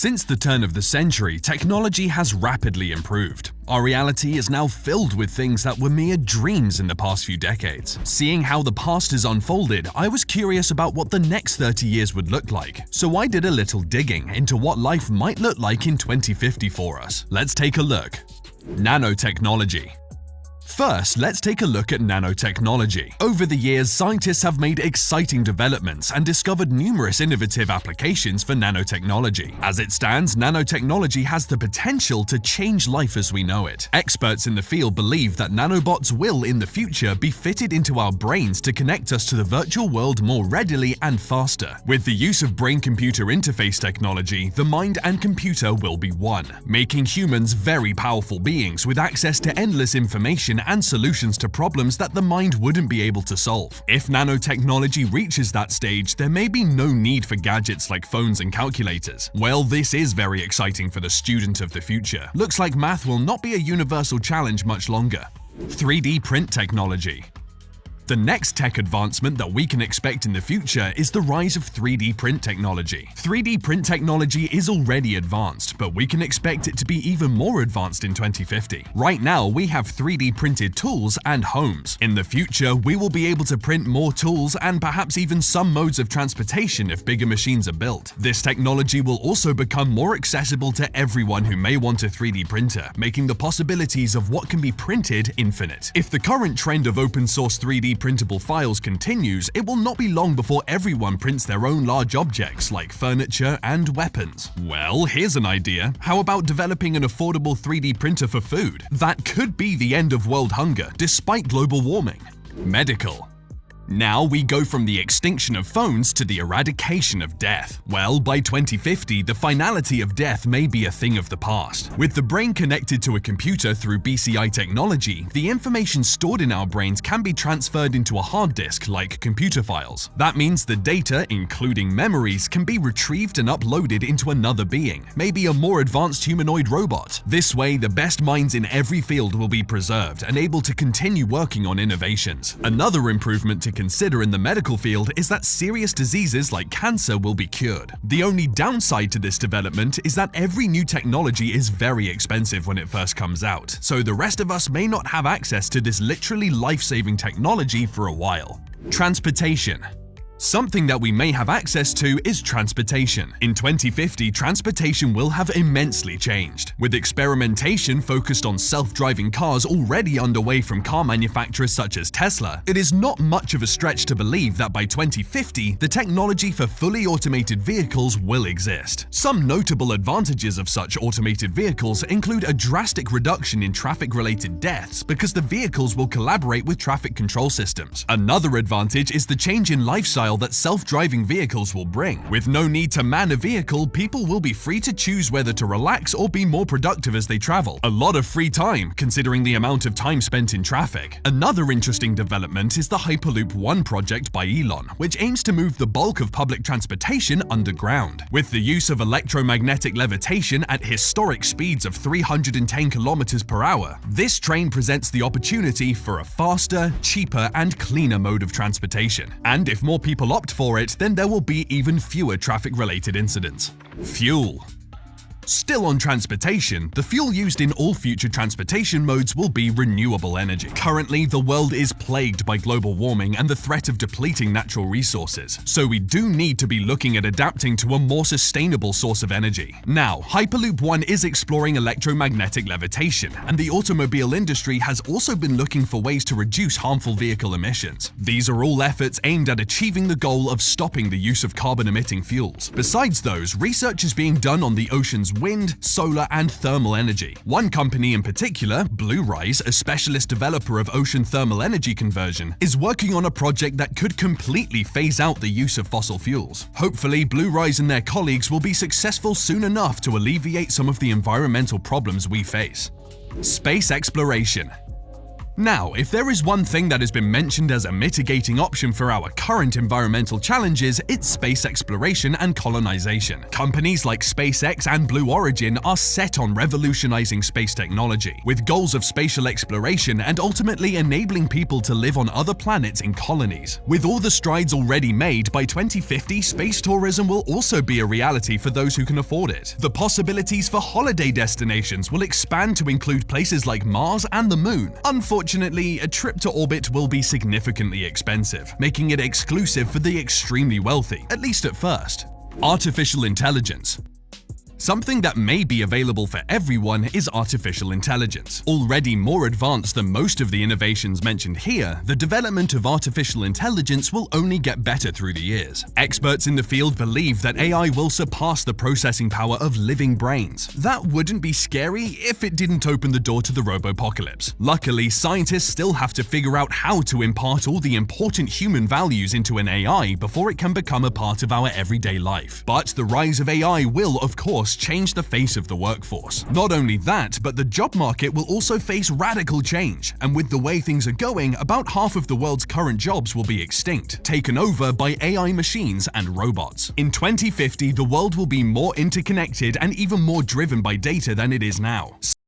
Since the turn of the century, technology has rapidly improved. Our reality is now filled with things that were mere dreams in the past few decades. Seeing how the past has unfolded, I was curious about what the next 30 years would look like. So I did a little digging into what life might look like in 2050 for us. Let's take a look. Nanotechnology. First, let's take a look at nanotechnology. Over the years, scientists have made exciting developments and discovered numerous innovative applications for nanotechnology. As it stands, nanotechnology has the potential to change life as we know it. Experts in the field believe that nanobots will, in the future, be fitted into our brains to connect us to the virtual world more readily and faster. With the use of brain-computer interface technology, the mind and computer will be one, making humans very powerful beings with access to endless information and solutions to problems that the mind wouldn't be able to solve. If nanotechnology reaches that stage, there may be no need for gadgets like phones and calculators. Well, this is very exciting for the student of the future. Looks like math will not be a universal challenge much longer. 3D print technology. The next tech advancement that we can expect in the future is the rise of 3D print technology. 3D print technology is already advanced, but we can expect it to be even more advanced in 2050. Right now, we have 3D printed tools and homes. In the future, we will be able to print more tools and perhaps even some modes of transportation if bigger machines are built. This technology will also become more accessible to everyone who may want a 3D printer, making the possibilities of what can be printed infinite. If the current trend of open source 3D printable files continues, it will not be long before everyone prints their own large objects like furniture and weapons. Well, here's an idea. How about developing an affordable 3D printer for food? That could be the end of world hunger, despite global warming. Medical. Now we go from the extinction of phones to the eradication of death. Well, by 2050, the finality of death may be a thing of the past. With the brain connected to a computer through BCI technology, the information stored in our brains can be transferred into a hard disk like computer files. That means the data, including memories, can be retrieved and uploaded into another being, maybe a more advanced humanoid robot. This way, the best minds in every field will be preserved and able to continue working on innovations. Another improvement to consider in the medical field is that serious diseases like cancer will be cured. The only downside to this development is that every new technology is very expensive when it first comes out, so the rest of us may not have access to this literally life-saving technology for a while. Transportation. Something that we may have access to is transportation. In 2050, transportation will have immensely changed. With experimentation focused on self-driving cars already underway from car manufacturers such as Tesla, it is not much of a stretch to believe that by 2050, the technology for fully automated vehicles will exist. Some notable advantages of such automated vehicles include a drastic reduction in traffic-related deaths because the vehicles will collaborate with traffic control systems. Another advantage is the change in lifestyle that self-driving vehicles will bring. With no need to man a vehicle, people will be free to choose whether to relax or be more productive as they travel. A lot of free time, considering the amount of time spent in traffic. Another interesting development is the Hyperloop One project by Elon, which aims to move the bulk of public transportation underground. With the use of electromagnetic levitation at historic speeds of 310 kilometers per hour, this train presents the opportunity for a faster, cheaper, and cleaner mode of transportation. And if more people opt for it, then there will be even fewer traffic-related incidents. Fuel. Still on transportation, the fuel used in all future transportation modes will be renewable energy. Currently, the world is plagued by global warming and the threat of depleting natural resources, so we do need to be looking at adapting to a more sustainable source of energy. Now, Hyperloop One is exploring electromagnetic levitation, and the automobile industry has also been looking for ways to reduce harmful vehicle emissions. These are all efforts aimed at achieving the goal of stopping the use of carbon-emitting fuels. Besides those, research is being done on the ocean's wind, solar, and thermal energy. One company in particular, Bluerise, a specialist developer of ocean thermal energy conversion, is working on a project that could completely phase out the use of fossil fuels. Hopefully, Bluerise and their colleagues will be successful soon enough to alleviate some of the environmental problems we face. Space exploration. Now, if there is one thing that has been mentioned as a mitigating option for our current environmental challenges, it's space exploration and colonization. Companies like SpaceX and Blue Origin are set on revolutionizing space technology, with goals of spatial exploration and ultimately enabling people to live on other planets in colonies. With all the strides already made, by 2050, space tourism will also be a reality for those who can afford it. The possibilities for holiday destinations will expand to include places like Mars and the Moon. Unfortunately, a trip to orbit will be significantly expensive, making it exclusive for the extremely wealthy, at least at first. Artificial intelligence. Something that may be available for everyone is artificial intelligence. Already more advanced than most of the innovations mentioned here, the development of artificial intelligence will only get better through the years. Experts in the field believe that AI will surpass the processing power of living brains. That wouldn't be scary if it didn't open the door to the robopocalypse. Luckily, scientists still have to figure out how to impart all the important human values into an AI before it can become a part of our everyday life. But the rise of AI will, of course, change the face of the workforce. Not only that, but the job market will also face radical change, and with the way things are going, about half of the world's current jobs will be extinct, taken over by AI machines and robots. In 2050, the world will be more interconnected and even more driven by data than it is now.